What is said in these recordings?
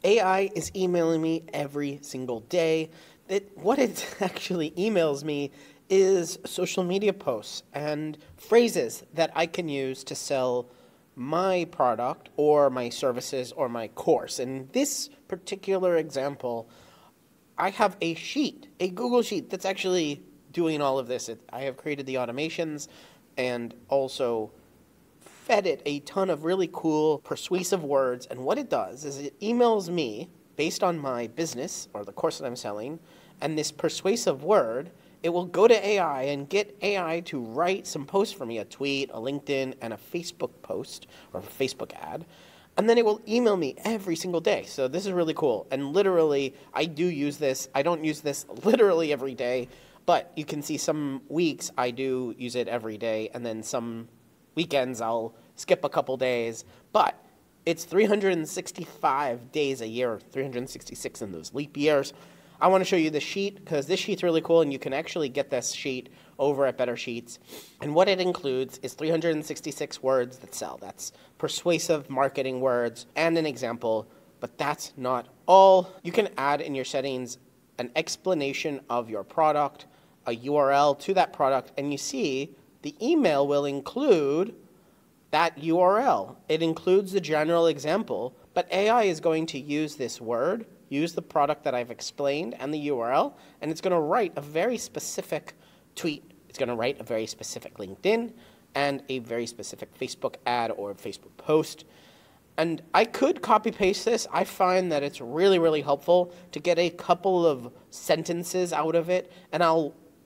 AI is emailing me every single day. What it actually emails me is social media posts and phrases that I can use to sell my product or my services or my course. In this particular example, I have a sheet, a Google Sheet that's actually doing all of this. I have created the automations and also fed it a ton of really cool, persuasive words. And what it does is it emails me based on my business or the course that I'm selling, and this persuasive word, it will go to AI and get AI to write some posts for me, a tweet, a LinkedIn, and a Facebook post or a Facebook ad. And then it will email me every single day. So this is really cool. And literally, I do use this. I don't use this literally every day, but you can see some weeks I do use it every day, and then some weekends I'll skip a couple days. But it's 365 days a year, 366 in those leap years. I want to show you the sheet because this sheet's really cool, and you can actually get this sheet over at Better Sheets. And what it includes is 366 words that sell. That's persuasive marketing words and an example, but that's not all. You can add in your settings an explanation of your product, a URL to that product, and you see the email will include that URL. It includes the general example, but AI is going to use this word, use the product that I've explained and the URL, and it's going to write a very specific tweet. It's going to write a very specific LinkedIn and a very specific Facebook ad or Facebook post. And I could copy paste this. I find that it's really, really helpful to get a couple of sentences out of it. And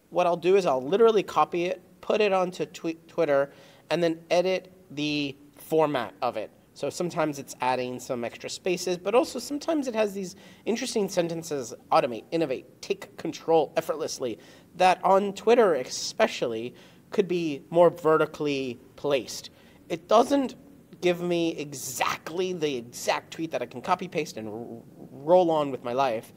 what I'll do is I'll literally copy it, put it onto Twitter, and then edit the format of it. So sometimes it's adding some extra spaces, but also sometimes it has these interesting sentences: automate, innovate, take control effortlessly, that on Twitter especially could be more vertically placed. It doesn't give me exactly the exact tweet that I can copy paste and roll on with my life,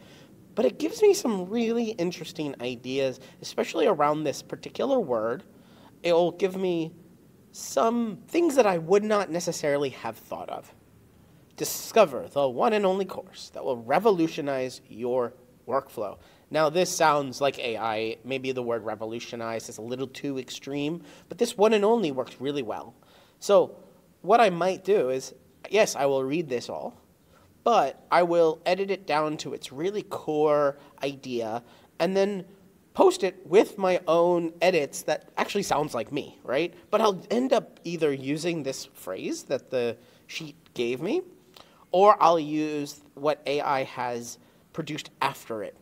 but it gives me some really interesting ideas, especially around this particular word. It will give me some things that I would not necessarily have thought of. Discover the one and only course that will revolutionize your workflow. Now, this sounds like AI. Maybe the word revolutionize is a little too extreme, but this one and only works really well. So what I might do is, yes, I will read this all, but I will edit it down to its really core idea and then post it with my own edits that actually sounds like me, right? But I'll end up either using this phrase that the sheet gave me, or I'll use what AI has produced after it.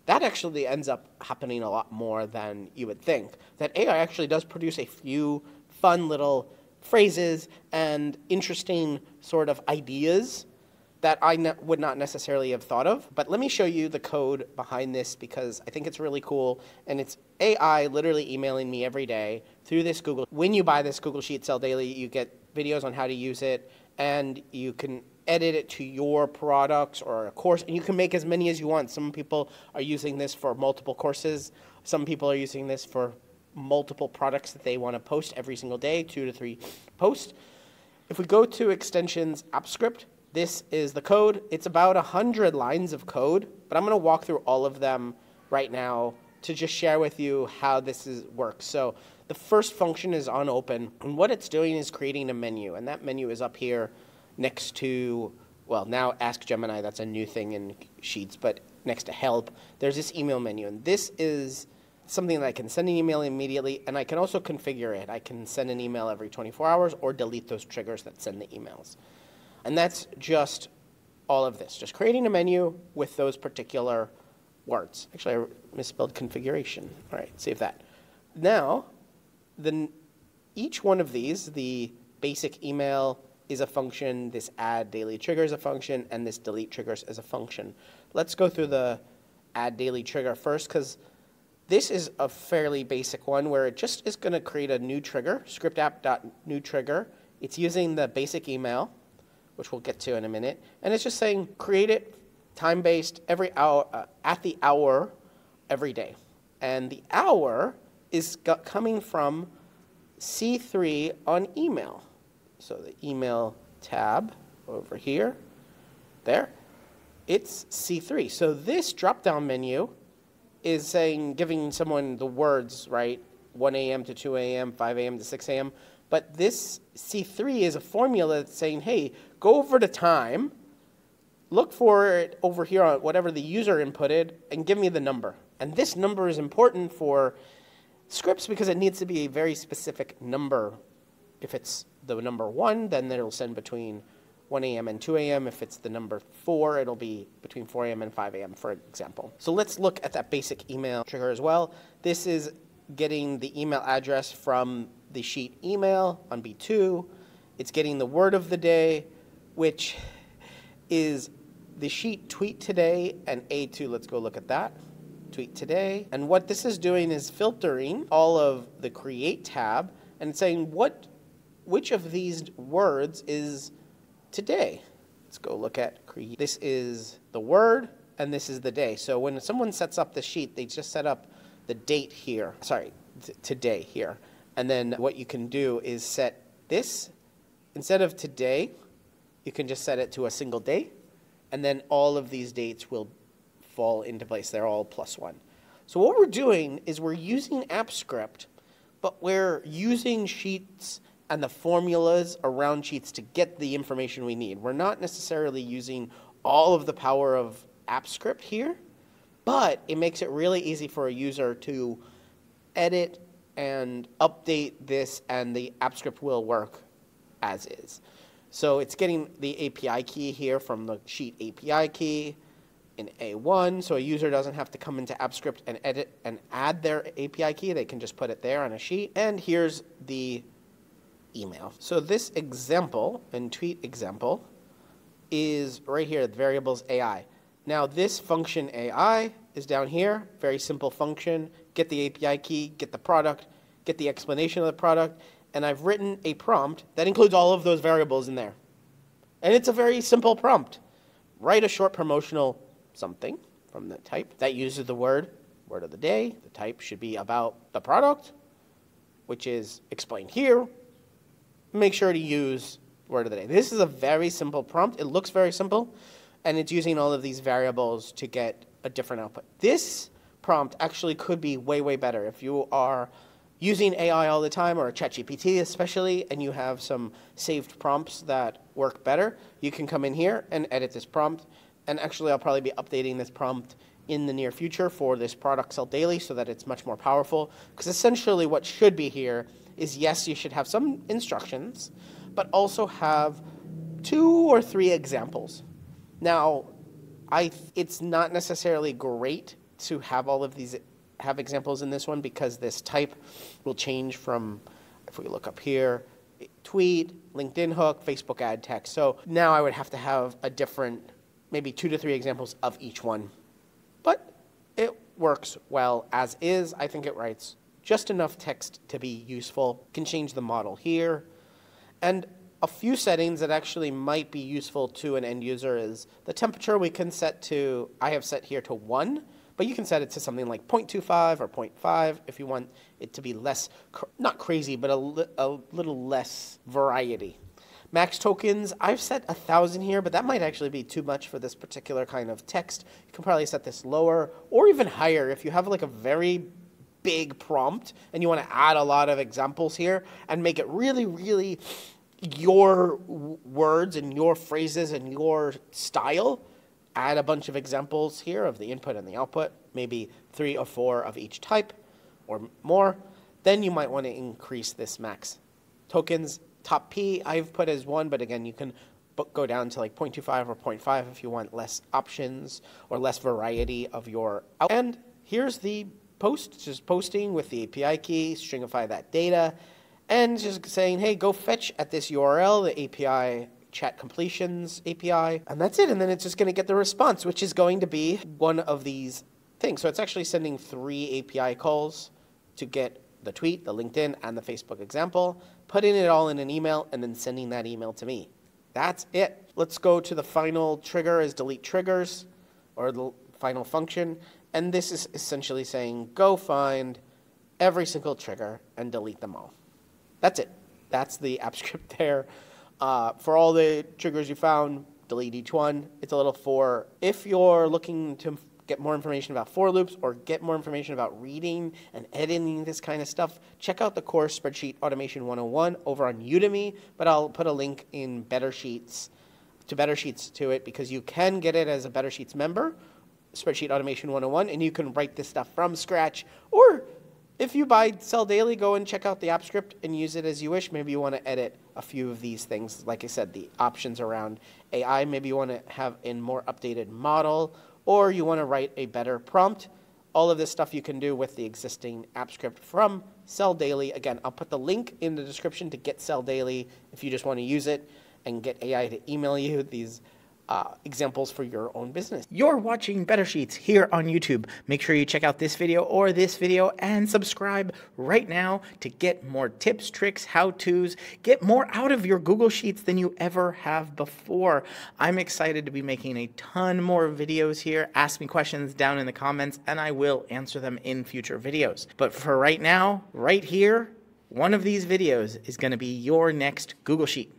That actually ends up happening a lot more than you would think. That AI actually does produce a few fun little phrases and interesting sort of ideas that I would not necessarily have thought of. But let me show you the code behind this because I think it's really cool. And it's AI literally emailing me every day through this Google. When you buy this Google Sheet Sell Daily, you get videos on how to use it, and you can edit it to your products or a course, and you can make as many as you want. Some people are using this for multiple courses. Some people are using this for multiple products that they want to post every single day, 2 to 3 posts. If we go to extensions AppScript, this is the code. It's about 100 lines of code, but I'm going to walk through all of them right now to just share with you how this works. So the first function is on open, and what it's doing is creating a menu, and that menu is up here next to, well, now Ask Gemini. That's a new thing in Sheets, but next to Help, there's this email menu, and this is something that I can send an email immediately, and I can also configure it. I can send an email every 24 hours or delete those triggers that send the emails. And that's just all of this, just creating a menu with those particular words. Actually, I misspelled configuration. All right, save that. Now, each one of these, the basic email is a function, this add daily trigger is a function, and this delete triggers is a function. Let's go through the add daily trigger first, because this is a fairly basic one where it just is going to create a new trigger, scriptapp.newTrigger. It's using the basic email, which we'll get to in a minute, and it's just saying create it time-based every hour, at the hour every day. And the hour is coming from C3 on email. So the email tab over here, there. it's C3. So this drop-down menu is saying, giving someone the words, right? 1 a.m. to 2 a.m., 5 a.m. to 6 a.m. But this C3 is a formula that's saying, hey, go over the time, look for it over here on whatever the user inputted, and give me the number. And this number is important for scripts because it needs to be a very specific number. If it's the number 1, then it'll send between 1 a.m. and 2 a.m. If it's the number 4, it'll be between 4 a.m. and 5 a.m., for example. So let's look at that basic email trigger as well. This is getting the email address from the sheet email on B2. It's getting the word of the day, which is the sheet tweet today, and A2, let's go look at that. Tweet today. And what this is doing is filtering all of the create tab and saying which of these words is today. Let's go look at create. This is the word and this is the day. So when someone sets up the sheet, they just set up the date here. Sorry, today here. And then what you can do is set this, instead of today, you can just set it to a single day. And then all of these dates will fall into place. They're all +1. So what we're doing is we're using AppScript, but we're using Sheets and the formulas around Sheets to get the information we need. We're not necessarily using all of the power of AppScript here, but it makes it really easy for a user to edit and update this, and the AppScript will work as is. So it's getting the API key here from the Sheet API key in A1, so a user doesn't have to come into AppScript and edit and add their API key. They can just put it there on a sheet. And here's the email. So this example, and tweet example, is right here, the variables AI. Now this function AI is down here, very simple function. Get the API key, get the product, get the explanation of the product, and I've written a prompt that includes all of those variables in there. And it's a very simple prompt. Write a short promotional something from the type that uses the word of the day. The type should be about the product, which is explained here. Make sure to use word of the day. This is a very simple prompt. It looks very simple, and it's using all of these variables to get a different output. This prompt actually could be way, way better if you are using AI all the time, or ChatGPT especially, and you have some saved prompts that work better. You can come in here and edit this prompt. And actually, I'll probably be updating this prompt in the near future for this product sell daily so that it's much more powerful. Because essentially what should be here is, yes, you should have some instructions, but also have 2 or 3 examples. Now, it's not necessarily great to have all of these examples in this one, because this type will change from, if we look up here, tweet, LinkedIn hook, Facebook ad text. So now I would have to have a different, maybe 2 to 3 examples of each one. But it works well as is. I think it writes just enough text to be useful. Can change the model here. And a few settings that actually might be useful to an end user is the temperature we can set to, I have set here to 1, but you can set it to something like 0.25 or 0.5 if you want it to be less, not crazy, but a little less variety. Max tokens, I've set 1,000 here, but that might actually be too much for this particular kind of text. You can probably set this lower or even higher if you have like a very big prompt and you want to add a lot of examples here and make it really, really your words and your phrases and your style. Add a bunch of examples here of the input and the output, maybe 3 or 4 of each type or more. Then you might want to increase this max tokens. Top P I've put as 1, but again, you can go down to like 0.25 or 0.5 if you want less options or less variety of your output. And here's the post, just posting with the API key, stringify that data, and just saying, hey, go fetch at this URL, the API chat completions API, and that's it. And then it's just going to get the response, which is going to be one of these things. So it's actually sending 3 API calls to get the tweet, the LinkedIn, and the Facebook example, putting it all in an email, and then sending that email to me. That's it. Let's go to the final trigger is delete triggers, or the final function. And this is essentially saying, go find every single trigger and delete them all. That's it. That's the AppScript there. For all the triggers you found, delete each one. It's a little for if you're looking to get more information about for loops or get more information about reading and editing this kind of stuff, check out the course Spreadsheet Automation 101 over on Udemy, but I'll put a link in Better Sheets to it because you can get it as a Better Sheets member, Spreadsheet Automation 101, and you can write this stuff from scratch. Or if you buy Sell Daily, go and check out the app script and use it as you wish. Maybe you want to edit a few of these things. Like I said, the options around AI, maybe you want to have a more updated model, or you want to write a better prompt. All of this stuff you can do with the existing app script from Sell Daily. Again, I'll put the link in the description to get Sell Daily if you just want to use it and get AI to email you these examples for your own business. You're watching Better Sheets here on YouTube. Make sure you check out this video or this video and subscribe right now to get more tips, tricks, how-tos, get more out of your Google Sheets than you ever have before. I'm excited to be making a ton more videos here. Ask me questions down in the comments and I will answer them in future videos. But for right now, right here, one of these videos is going to be your next Google Sheet.